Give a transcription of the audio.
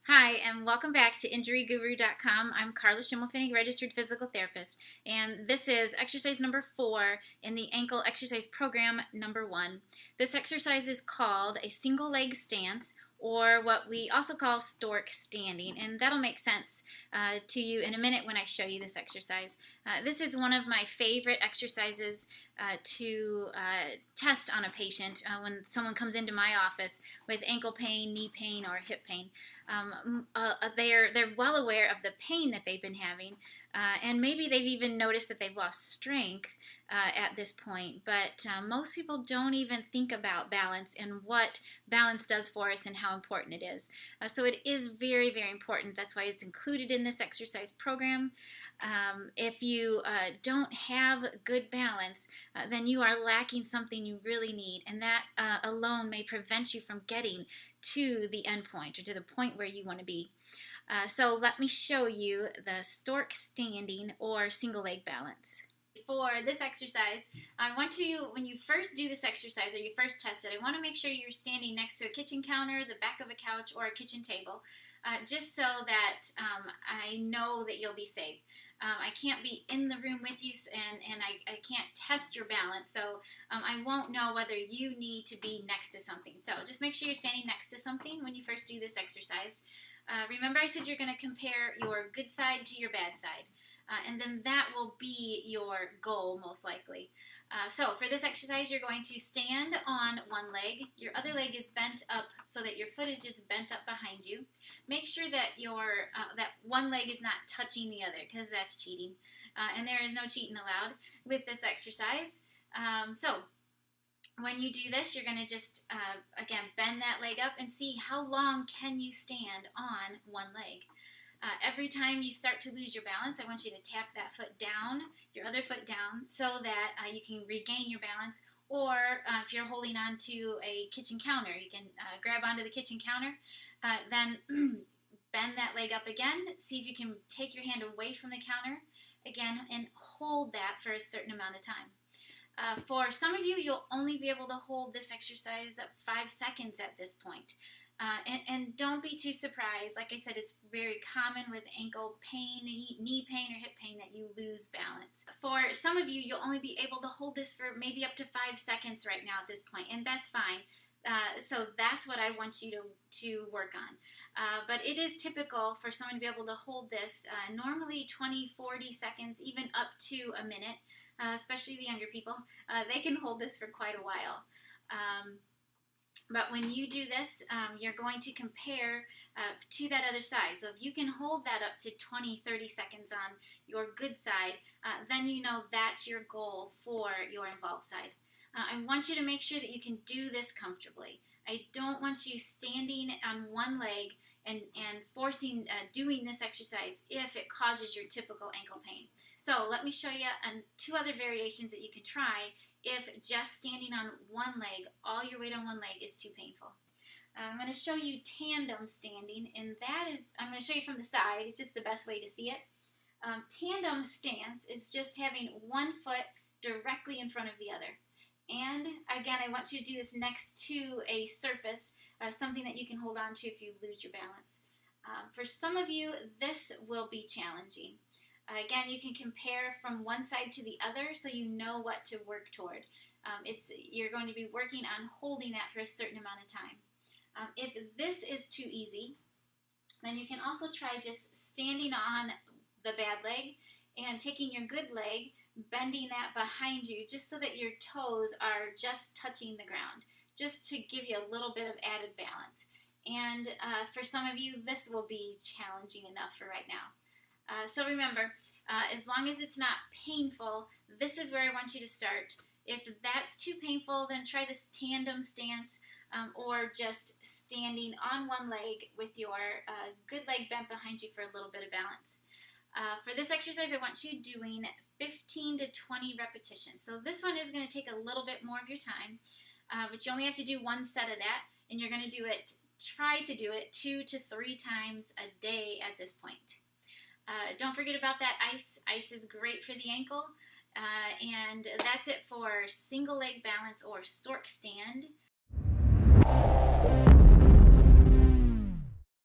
Hi, and welcome back to InjuryGuru.com. I'm Carla Schimmelfinnig, registered physical therapist, and this is exercise number 4 in the ankle exercise program number 1. This exercise is called a single leg stance, or what we also call stork standing, and that'll make sense to you in a minute when I show you this exercise. This is one of my favorite exercises to test on a patient when someone comes into my office with ankle pain, knee pain, or hip pain. They're well aware of the pain that they've been having, and maybe they've even noticed that they've lost strength at this point. But most people don't even think about balance and what balance does for us and how important it is. So it is very, very important. That's why it's included in this exercise program. If you don't have good balance, then you are lacking something you really need, and that alone may prevent you from getting to the end point or to the point where you want to be. So let me show you the stork standing or single leg balance. For this exercise, I want to, when you first do this exercise or you first test it, I want to make sure you're standing next to a kitchen counter, the back of a couch, or a kitchen table, just so that I know that you'll be safe. I can't be in the room with you, and I can't test your balance, so I won't know whether you need to be next to something. So just make sure you're standing next to something when you first do this exercise. Remember, I said you're going to compare your good side to your bad side, and then that will be your goal most likely. So for this exercise, you're going to stand on one leg. Your other leg is bent up so that your foot is just bent up behind you. Make sure that that one leg is not touching the other, because that's cheating. And there is no cheating allowed with this exercise. So when you do this, you're going to just, again, bend that leg up and see how long can you stand on one leg. Every time you start to lose your balance, I want you to tap that foot down, your other foot down, so that you can regain your balance. Or if you're holding on to a kitchen counter, you can grab onto the kitchen counter, then bend that leg up again. See if you can take your hand away from the counter again and hold that for a certain amount of time. For some of you, you'll only be able to hold this exercise 5 seconds at this point. And don't be too surprised. Like I said, it's very common with ankle pain, knee pain, or hip pain that you lose balance. For some of you, you'll only be able to hold this for maybe up to 5 seconds right now at this point, and that's fine. So that's what I want you to work on. But it is typical for someone to be able to hold this normally 20, 40 seconds, even up to a minute, especially the younger people. They can hold this for quite a while. But when you do this, you're going to compare to that other side. So if you can hold that up to 20, 30 seconds on your good side, then you know that's your goal for your involved side. I want you to make sure that you can do this comfortably. I don't want you standing on one leg and forcing doing this exercise if it causes your typical ankle pain. So let me show you 2 other variations that you can try if just standing on one leg, all your weight on one leg, is too painful. I'm going to show you tandem standing, and that is, I'm going to show you from the side. It's just the best way to see it. Tandem stance is just having one foot directly in front of the other. And again, I want you to do this next to a surface, something that you can hold on to if you lose your balance. For some of you, this will be challenging. Again, you can compare from one side to the other so you know what to work toward. You're going to be working on holding that for a certain amount of time. If this is too easy, then you can also try just standing on the bad leg and taking your good leg, bending that behind you just so that your toes are just touching the ground, just to give you a little bit of added balance. And for some of you, this will be challenging enough for right now. So remember, as long as it's not painful, this is where I want you to start. If that's too painful, then try this tandem stance, or just standing on one leg with your good leg bent behind you for a little bit of balance. For this exercise, I want you doing 15 to 20 repetitions. So this one is going to take a little bit more of your time, but you only have to do one set of that, and you're going to try to do it 2 to 3 times a day at this point. Don't forget about that ice. Ice is great for the ankle. And that's it for single leg balance or stork stand.